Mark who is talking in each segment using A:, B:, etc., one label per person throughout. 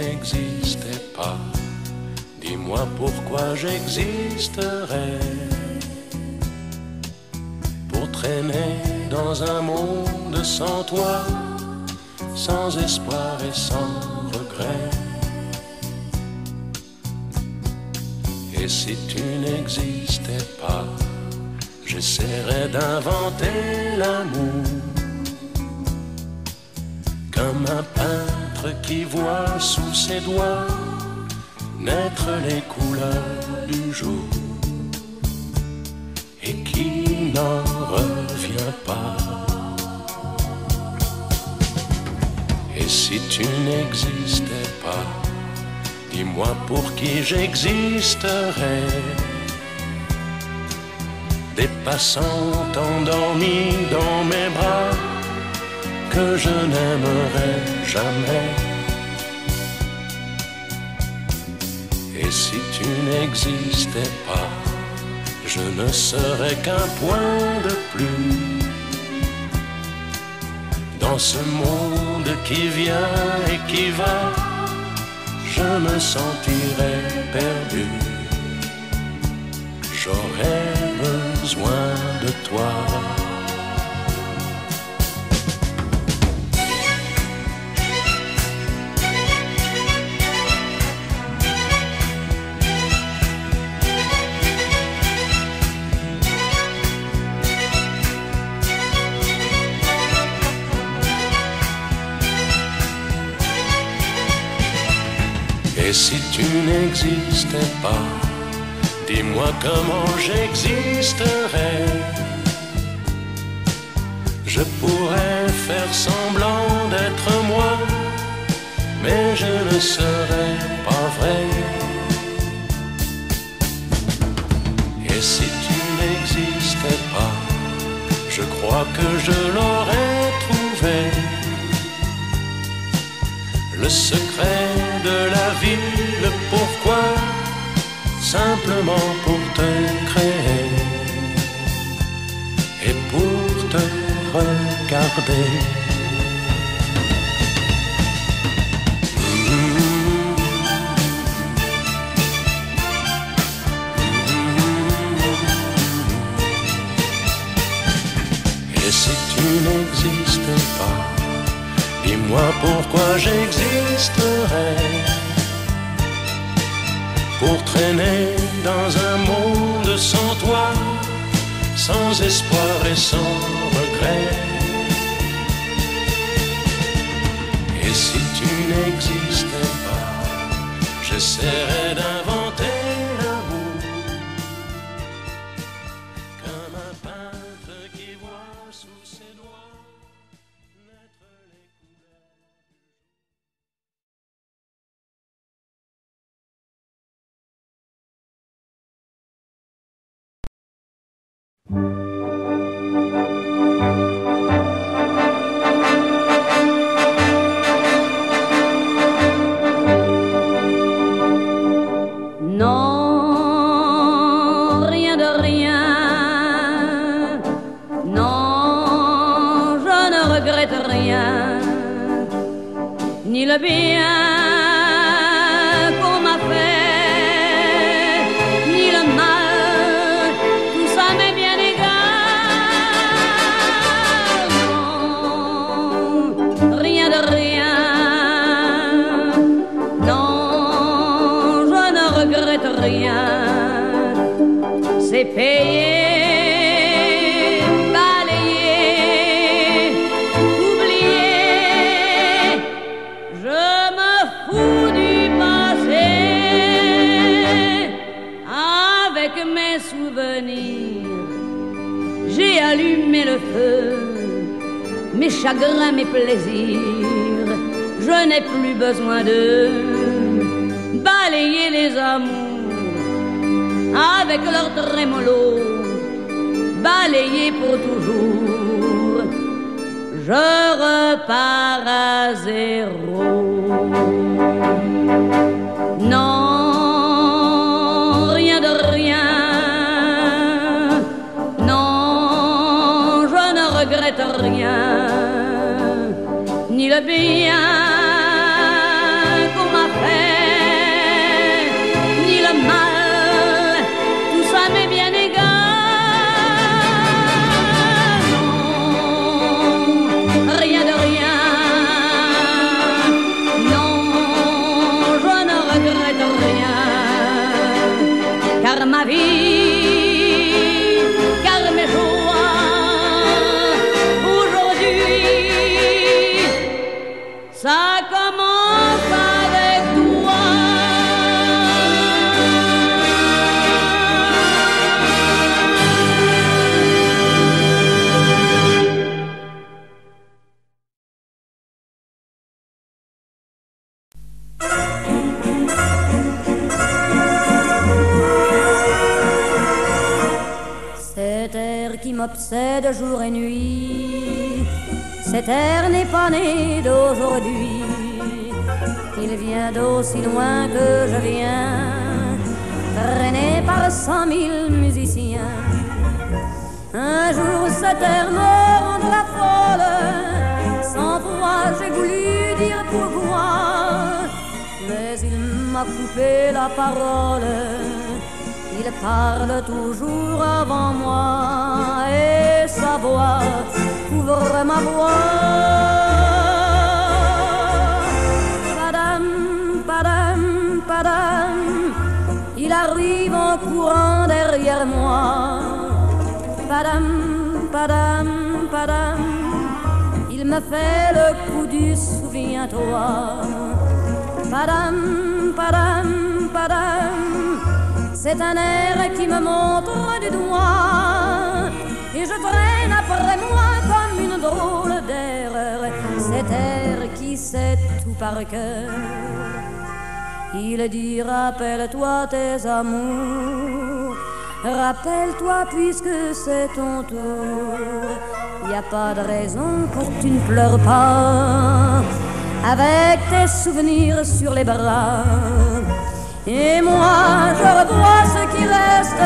A: n'existais pas, dis-moi pourquoi j'existerais. Pour traîner dans un monde sans toi, sans espoir et sans regret. Et si tu n'existais pas, j'essaierais d'inventer l'amour, comme un peintre qui voit sous ses doigts naître les couleurs du jour et qui n'en revient pas. Et si tu n'existais pas, dis-moi pour qui j'existerais. Des passants endormis dans mes bras que je n'aimerais jamais. Et si tu n'existais pas, je ne serais qu'un point de plus dans ce monde qui vient et qui va. Je me sentirais perdu. J'aurais besoin de toi. Et si tu n'existais pas, dis-moi comment j'existerais. Je pourrais faire semblant d'être moi, mais je ne serais pas vrai. Et si tu n'existais pas, je crois que je l'aurais trouvé. Le secret de la vie, le pourquoi, simplement pour te créer et pour te regarder. Et si tu n'existais pas, dis-moi pourquoi j'existerais. Pour traîner dans un monde sans toi, sans espoir et sans regret. Et si tu n'existais pas, j'essaierais d'inventer l'amour, comme un peintre qui voit sous ses doigts naître les couleurs.
B: Non, rien de rien. Non, je ne regrette rien, ni le bien qu'on m'a fait, ni le mal, tout ça m'est bien égal. Non, rien de rien. Non, je ne regrette rien. C'est payé, balayé, oublié. Je me fous du passé. Avec mes souvenirs, j'ai allumé le feu. Mes chagrins, mes plaisirs, je n'ai plus besoin de balayer les amours avec leur trémolo, balayer pour toujours. Je repars à zéro. Non, rien de rien. Non, je ne regrette rien, ni le bien qu'on m'a fait, car ma vie, car mes joies, aujourd'hui, ça commence avec toi. Cet air qui m'obsède jour et nuit, cet air n'est pas né d'aujourd'hui. Il vient d'aussi loin que je viens, traîné par 100 000 musiciens. Un jour cet air me rendra folle, 100 fois j'ai voulu dire pourquoi, mais il m'a coupé la parole. Il parle toujours avant moi et sa voix couvre ma voix. Padam, padam, padam, il arrive en courant derrière moi. Padam, padam, padam, il me fait le coup du souviens-toi. Padam, padam, padam, c'est un air qui me montre du doigt et je traîne après moi comme une drôle d'erreur cet air qui sait tout par cœur. Il dit rappelle-toi tes amours, rappelle-toi puisque c'est ton tour. Y a pas de raison pour que tu ne pleures pas avec tes souvenirs sur les bras. Et moi je revois ce qui reste,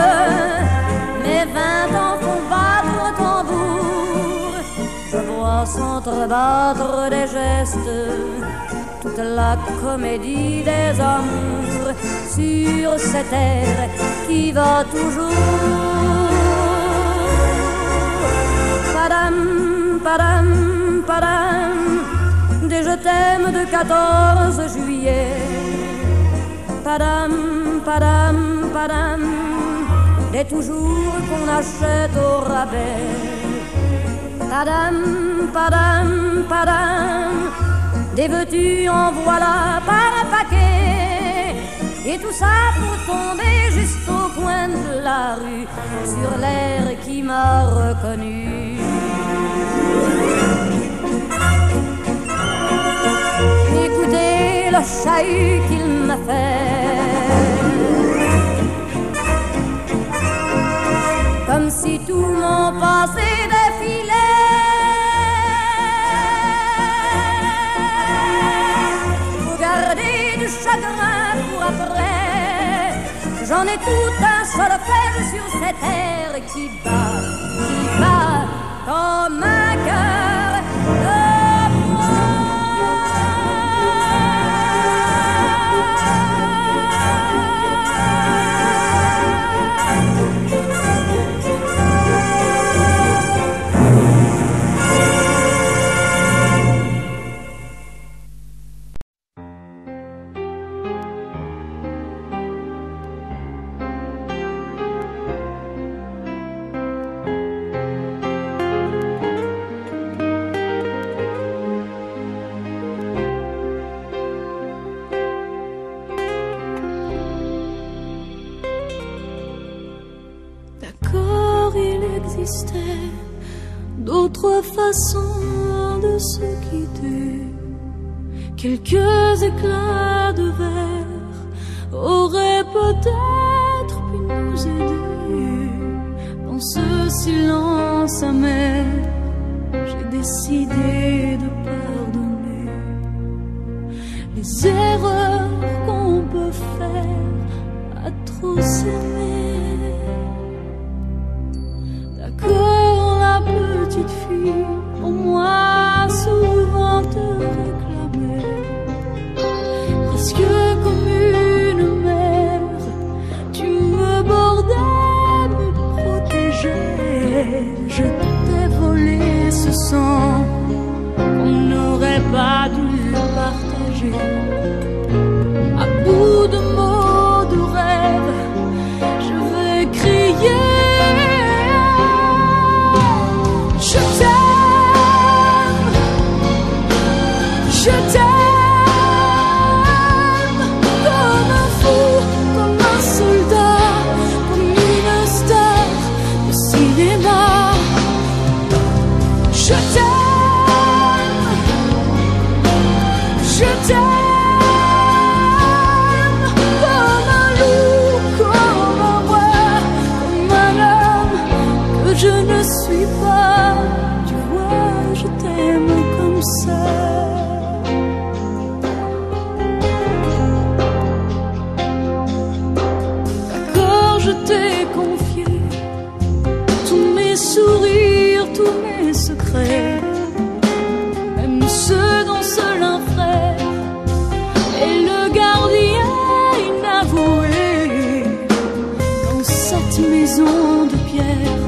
B: mes 20 ans font battre au tambour. Je vois s'entrebattre des gestes, toute la comédie des amours sur cette air qui va toujours. Padam, padam, padam, des je t'aime de 14 juillet. Padam, padam, padam, des toujours qu'on achète au rabais. Padam, padam, padam, des veux-tu en voilà par un paquet. Et tout ça pour tomber juste au coin de la rue, sur l'air qui m'a reconnu. Écoutez le chahut qu'il m'a fait, comme si tout mon passé défilait. Faut garder du chagrin pour après, j'en ai tout un solfège sur cette air qui bat comme un cœur de d'autres façons de se quitter. Quelques éclats de verre auraient peut-être pu nous aider. Dans ce silence amer, j'ai décidé de pardonner les erreurs qu'on peut faire à trop s'aimer. D'accord, la petite fille, au moins souvent te réclamait, presque comme une mère, tu me bordais, me protégeais. Je t'ai volé ce sang qu'on n'aurait pas dû partager. À bout de mots, de rêves, je je t'ai confié tous mes sourires, tous mes secrets, même ceux dont seul un frère est le gardien inavoué. Dans cette maison de pierre,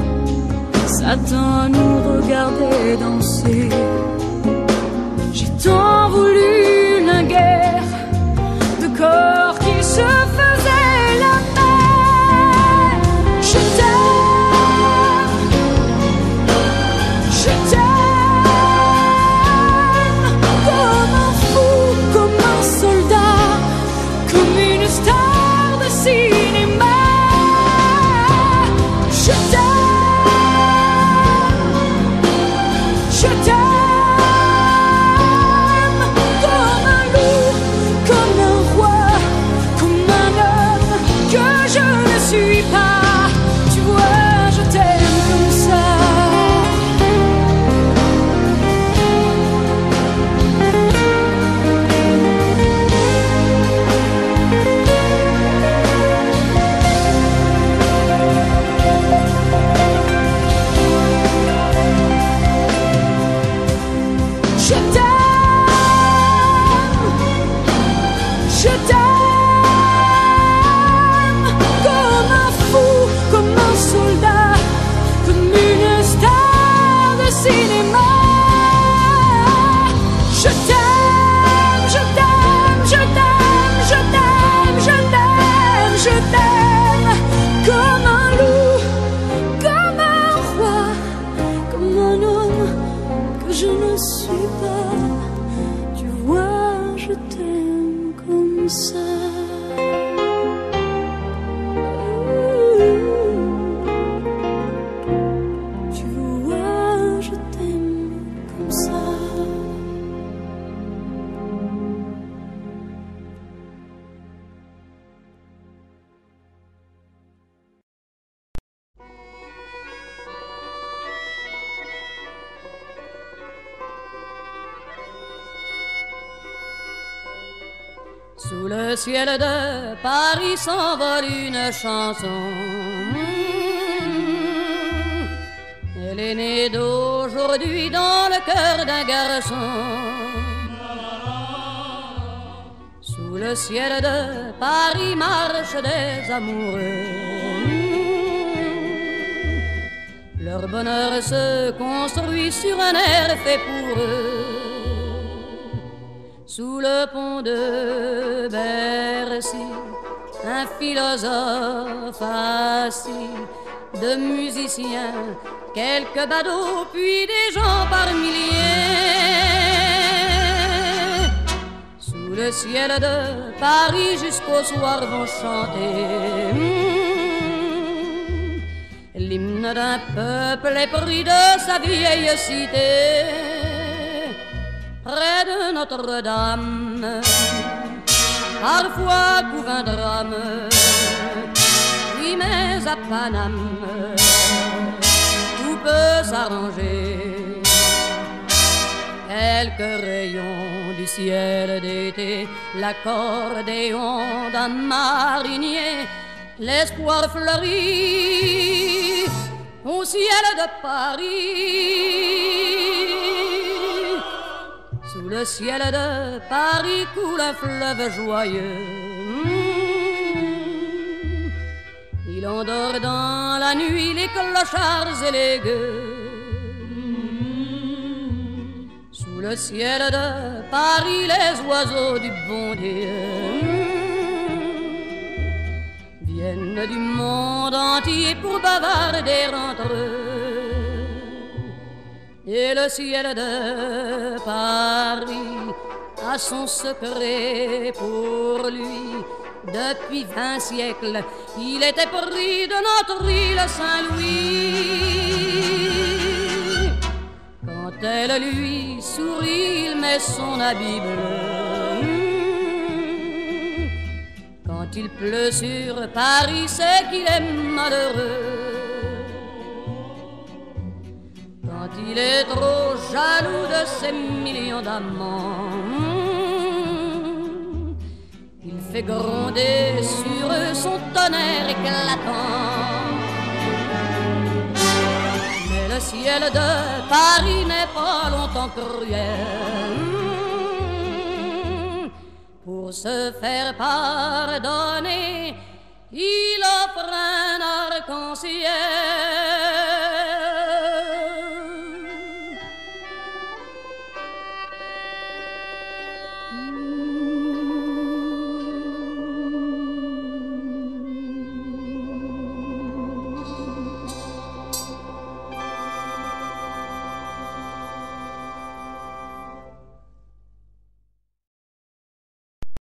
B: Satan nous regardait danser. J'ai tant voulu la guerre de corps qui se faisaient la paix. Je t'aime, je t'aime, comme un fou, comme un soldat, comme une star de cinéma. Je t'aime, je t'aime, comme un loup, comme un roi, comme un homme que je ne suis pas. Tu vois, je t'aime comme ça. Je t'aime, comme un fou, comme un soldat, comme une star de cinéma. Je t'aime, je t'aime, je t'aime, je t'aime, je t'aime, je t'aime, comme un loup, comme un roi, comme un homme que je ne suis pas. Tu vois, je t'aime comme ça. Tu vois, je t'aime comme ça. Sous le ciel de Paris s'envole une chanson. Elle est née d'aujourd'hui dans le cœur d'un garçon. Sous le ciel de Paris marchent des amoureux. Leur bonheur se construit sur un air fait pour eux. Sous le pont de Bercy, un philosophe assis, de musiciens, quelques badauds, puis des gens par milliers. Sous le ciel de Paris jusqu'au soir vont chanter l'hymne d'un peuple épris de sa vieille cité. Près de Notre-Dame, parfois couvre un drame. Oui, mais à Paname, tout peut s'arranger. Quelques rayons du ciel d'été, l'accordéon d'un marinier, l'espoir fleurit au ciel de Paris. Sous le ciel de Paris coule un fleuve joyeux. Il endort dans la nuit les clochards et les gueux. Sous le ciel de Paris les oiseaux du bon Dieu viennent du monde entier pour bavarder entre eux. Et le ciel de Paris a son secret pour lui. Depuis 20 siècles, il était pris de notre île Saint-Louis. Quand elle lui sourit, il met son habit bleu. Quand il pleut sur Paris, c'est qu'il est malheureux. Quand il est trop jaloux de ses millions d'amants, il fait gronder sur eux son tonnerre éclatant. Mais le ciel de Paris n'est pas longtemps cruel. Pour se faire pardonner, il offre un arc-en-ciel.